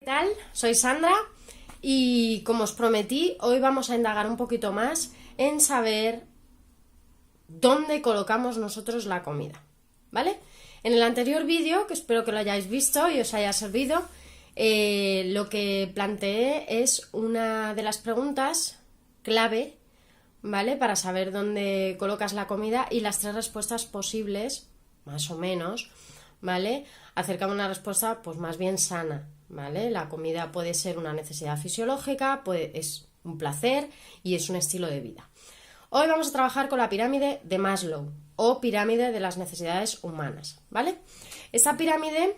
¿Qué tal? Soy Sandra y como os prometí, hoy vamos a indagar un poquito más en saber dónde colocamos nosotros la comida, ¿vale? En el anterior vídeo, que espero que lo hayáis visto y os haya servido, lo que planteé es una de las preguntas clave, ¿vale? Para saber dónde colocas la comida y las 3 respuestas posibles, más o menos, ¿vale? Acerca de una respuesta pues más bien sana, ¿vale? La comida puede ser una necesidad fisiológica, es un placer y es un estilo de vida. Hoy vamos a trabajar con la pirámide de Maslow o pirámide de las necesidades humanas, ¿vale? Esta pirámide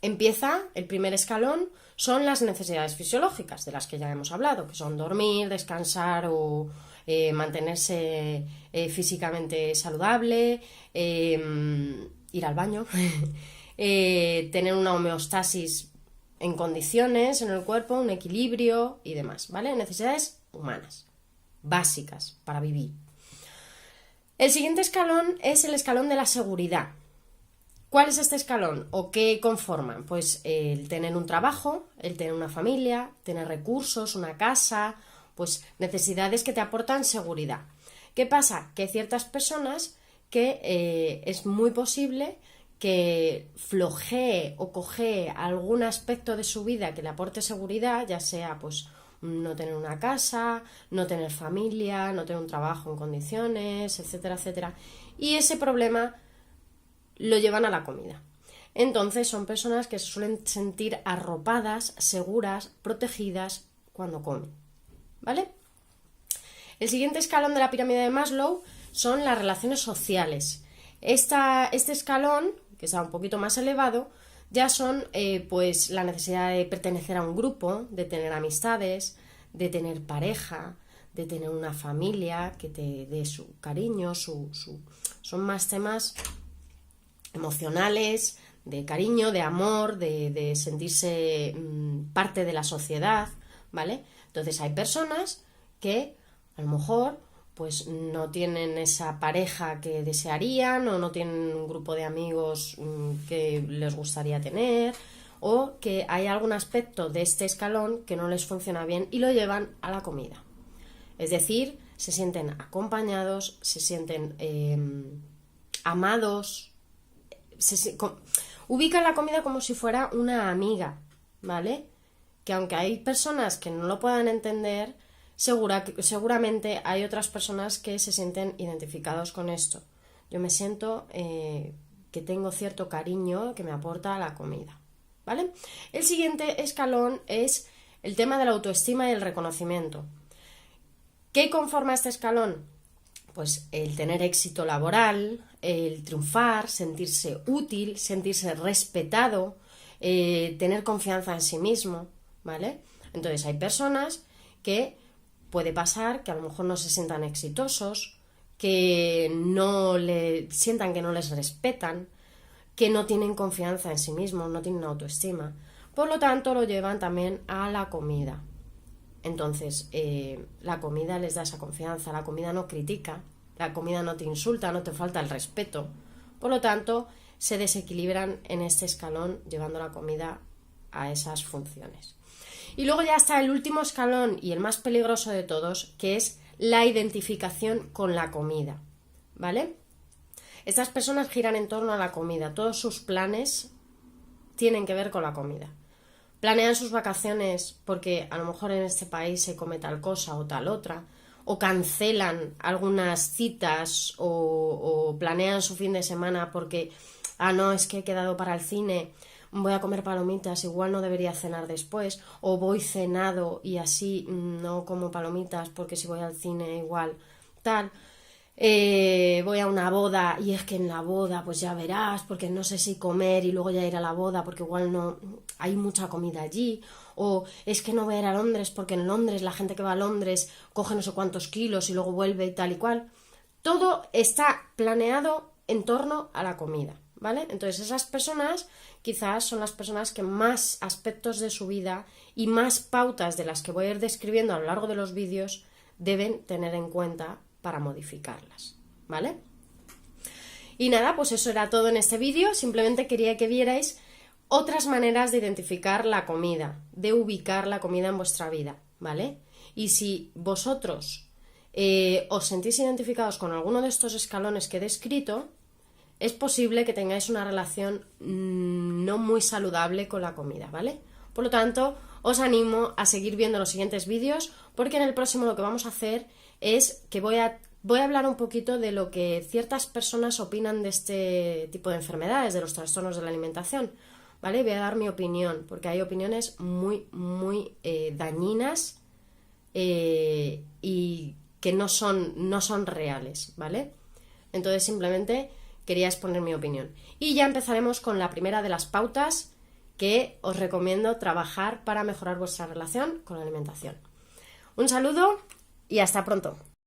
empieza, el primer escalón son las necesidades fisiológicas, de las que ya hemos hablado, que son dormir, descansar o mantenerse físicamente saludable, ir al baño, tener una homeostasis en condiciones en el cuerpo, un equilibrio y demás, ¿vale? Necesidades humanas, básicas para vivir. El siguiente escalón es el escalón de la seguridad. ¿Cuál es este escalón o qué conforman? Pues el tener un trabajo, el tener una familia, tener recursos, una casa, pues necesidades que te aportan seguridad. ¿Qué pasa? Que hay ciertas personas que es muy posible que flojee o cojee algún aspecto de su vida que le aporte seguridad, ya sea pues no tener una casa, no tener familia, no tener un trabajo en condiciones, etcétera, etcétera. Y ese problema lo llevan a la comida. Entonces son personas que se suelen sentir arropadas, seguras, protegidas cuando comen, ¿vale? El siguiente escalón de la pirámide de Maslow son las relaciones sociales. Este escalón, que está un poquito más elevado, ya son pues la necesidad de pertenecer a un grupo, de tener amistades, de tener pareja, de tener una familia que te dé su cariño, son más temas emocionales, de cariño, de amor, de sentirse parte de la sociedad, ¿vale? Entonces hay personas que a lo mejor pues no tienen esa pareja que desearían o no tienen un grupo de amigos que les gustaría tener, o que hay algún aspecto de este escalón que no les funciona bien y lo llevan a la comida. Es decir, se sienten acompañados, se sienten amados, ubican la comida como si fuera una amiga, ¿vale? Que aunque hay personas que no lo puedan entender, seguramente hay otras personas que se sienten identificados con esto. Yo me siento que tengo cierto cariño que me aporta la comida, ¿vale? El siguiente escalón es el tema de la autoestima y el reconocimiento. ¿Qué conforma este escalón? Pues el tener éxito laboral, el triunfar, sentirse útil, sentirse respetado, tener confianza en sí mismo, ¿vale? Entonces hay personas que puede pasar que a lo mejor no se sientan exitosos, que sientan que no les respetan, que no tienen confianza en sí mismos, no tienen autoestima. Por lo tanto, lo llevan también a la comida. Entonces, la comida les da esa confianza, la comida no critica, la comida no te insulta, no te falta el respeto. Por lo tanto, se desequilibran en este escalón llevando la comida a esas funciones. Y luego ya está el último escalón y el más peligroso de todos, que es la identificación con la comida, ¿vale? Estas personas giran en torno a la comida, todos sus planes tienen que ver con la comida. Planean sus vacaciones porque a lo mejor en este país se come tal cosa o tal otra, o cancelan algunas citas o planean su fin de semana porque, no, es que he quedado para el cine, voy a comer palomitas, igual no debería cenar después, o voy cenado y así no como palomitas porque si voy al cine igual tal. Voy a una boda y es que en la boda pues ya verás porque no sé si comer y luego ya ir a la boda porque igual no hay mucha comida allí, o es que no voy a ir a Londres porque en Londres la gente que va a Londres coge no sé cuántos kilos y luego vuelve y tal y cual. Todo está planeado en torno a la comida, ¿vale? Entonces esas personas quizás son las personas que más aspectos de su vida y más pautas de las que voy a ir describiendo a lo largo de los vídeos deben tener en cuenta para modificarlas, ¿vale? Y nada, pues eso era todo en este vídeo. Simplemente quería que vierais otras maneras de identificar la comida, de ubicar la comida en vuestra vida, ¿vale? Y si vosotros os sentís identificados con alguno de estos escalones que he descrito, es posible que tengáis una relación no muy saludable con la comida, ¿vale? Por lo tanto, os animo a seguir viendo los siguientes vídeos, porque en el próximo lo que vamos a hacer es que voy a hablar un poquito de lo que ciertas personas opinan de este tipo de enfermedades, de los trastornos de la alimentación, ¿vale? Voy a dar mi opinión, porque hay opiniones muy, muy dañinas y que no son reales, ¿vale? Entonces simplemente quería exponer mi opinión. Y ya empezaremos con la primera de las pautas que os recomiendo trabajar para mejorar vuestra relación con la alimentación. Un saludo y hasta pronto.